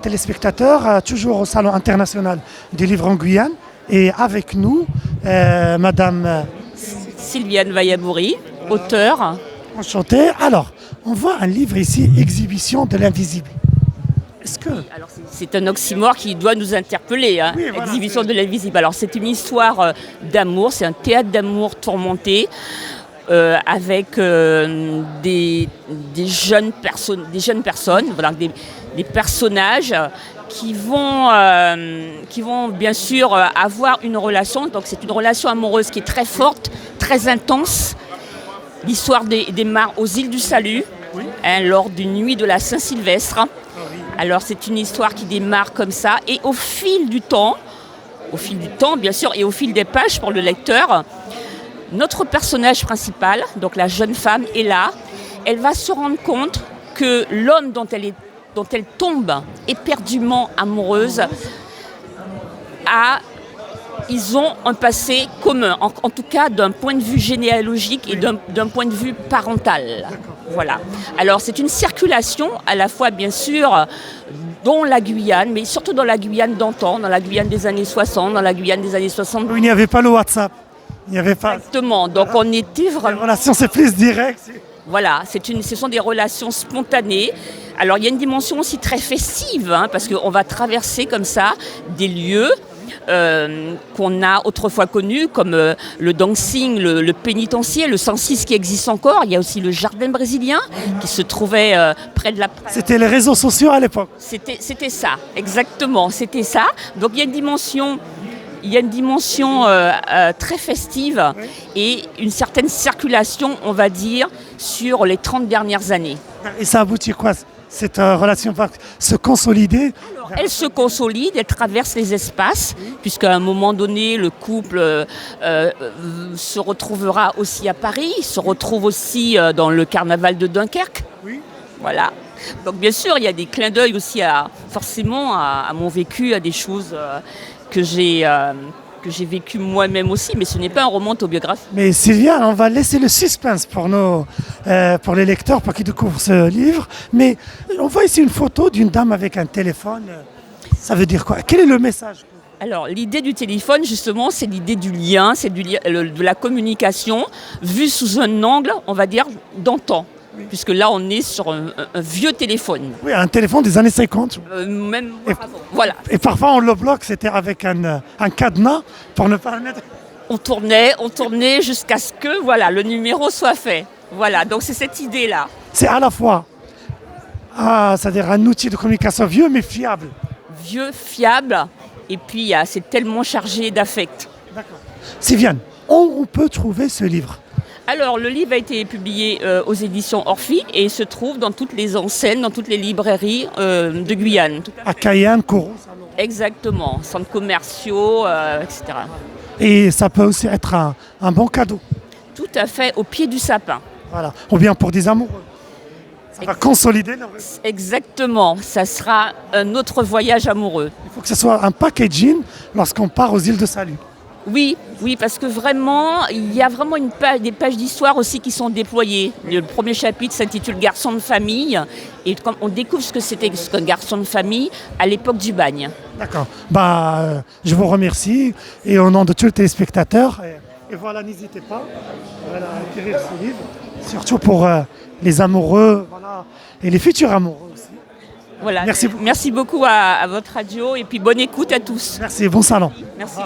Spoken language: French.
Téléspectateurs, toujours au Salon international du livre en Guyane. Et avec nous, Madame Sylviane Vayabouri, auteure. enchantée. Alors, on voit un livre ici, Exhibition de l'invisible. Est-ce que... Alors c'est un oxymore qui doit nous interpeller, hein. Oui, voilà, Exhibition de l'invisible. Alors c'est une histoire d'amour, c'est un théâtre d'amour tourmenté. Avec des jeunes personnes, voilà, des personnages qui vont bien sûr avoir une relation. Donc c'est une relation amoureuse qui est très forte, très intense. L'histoire démarre aux îles du Salut, hein, lors d'une nuit de la Saint-Sylvestre. Alors c'est une histoire qui démarre comme ça, et au fil du temps bien sûr, et au fil des pages pour le lecteur, notre personnage principal, donc la jeune femme, est là. Elle va se rendre compte que l'homme dont elle tombe éperdument amoureuse, ils ont un passé commun, en tout cas d'un point de vue généalogique et d'un point de vue parental. Voilà. Alors c'est une circulation à la fois bien sûr dans la Guyane, mais surtout dans la Guyane d'antan, dans la Guyane des années 60, dans la Guyane des années 70. Il n'y avait pas le WhatsApp. Il n'y avait pas... Exactement, donc on était vraiment... La relation, c'est plus direct. Voilà, ce sont des relations spontanées. Alors il y a une dimension aussi très festive, hein, parce qu'on va traverser comme ça des lieux qu'on a autrefois connus, comme le dancing, le pénitencier, le 106 qui existe encore. Il y a aussi le jardin brésilien qui se trouvait près de la... C'était les réseaux sociaux à l'époque. C'était ça, exactement, c'était ça. Donc il y a une dimension... très festive et une certaine circulation, on va dire, sur les 30 dernières années. Et ça aboutit quoi? Cette relation va se consolider? Elle se consolide, elle traverse les espaces, puisqu'à un moment donné, le couple se retrouvera aussi à Paris, se retrouve aussi dans le carnaval de Dunkerque. Oui. Voilà. Donc bien sûr, il y a des clins d'œil aussi forcément à mon vécu, à des choses que j'ai vécu moi-même aussi, mais ce n'est pas un roman autobiographique. Mais Sylviane, on va laisser le suspense pour les lecteurs, pour qu'ils découvrent ce livre. Mais on voit ici une photo d'une dame avec un téléphone. Ça veut dire quoi? Quel est le message? Alors, l'idée du téléphone, justement, c'est l'idée du lien, c'est de la communication, vue sous un angle, on va dire, d'antan. Oui. Puisque là, on est sur un vieux téléphone. Oui, un téléphone des années 50. Même avant, voilà. Et parfois, on le bloque, c'était avec un cadenas pour ne pas le mettre. On tournait jusqu'à ce que voilà, le numéro soit fait. Voilà, donc c'est cette idée-là. C'est à la fois c'est-à-dire un outil de communication vieux, mais fiable. Vieux, fiable, et puis c'est tellement chargé d'affect. D'accord. Sylviane, où on peut trouver ce livre? Alors, le livre a été publié aux éditions Orphi et se trouve dans toutes les enseignes, dans toutes les librairies de Guyane. À Cayenne, Kourou. Exactement, centres commerciaux, etc. Et ça peut aussi être un bon cadeau. Tout à fait, au pied du sapin. Voilà, ou bien pour des amoureux. Ça va consolider le... Exactement, ça sera un autre voyage amoureux. Il faut que ce soit un packaging lorsqu'on part aux îles de Salut. Oui, parce que vraiment, il y a vraiment des pages d'histoire aussi qui sont déployées. Le premier chapitre s'intitule Garçon de famille, et on découvre ce que c'était qu'un garçon de famille à l'époque du bagne. D'accord. Je vous remercie, et au nom de tous les téléspectateurs, et voilà, n'hésitez pas à acquérir ce livre, surtout pour les amoureux, voilà, et les futurs amoureux aussi. Voilà. Merci beaucoup à votre radio, et puis bonne écoute à tous. Merci, bon salon. Merci.